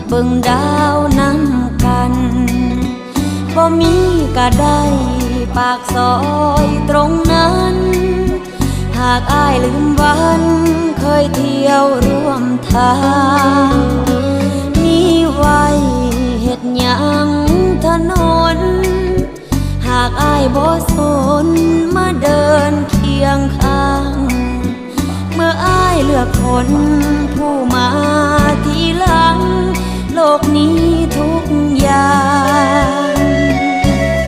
เบิ่งดาวนำกันบ่มีก็ได้ปากซอยตรงนั้นหากอ้ายลืมวันเคยเที่ยวร่วมทางมีไว้เฮ็ดหยังถนนหากอ้ายบ่สนมาเดินเคียงข้างเมื่ออ้ายเลือกคนผู้มาทีหลังโลกนี้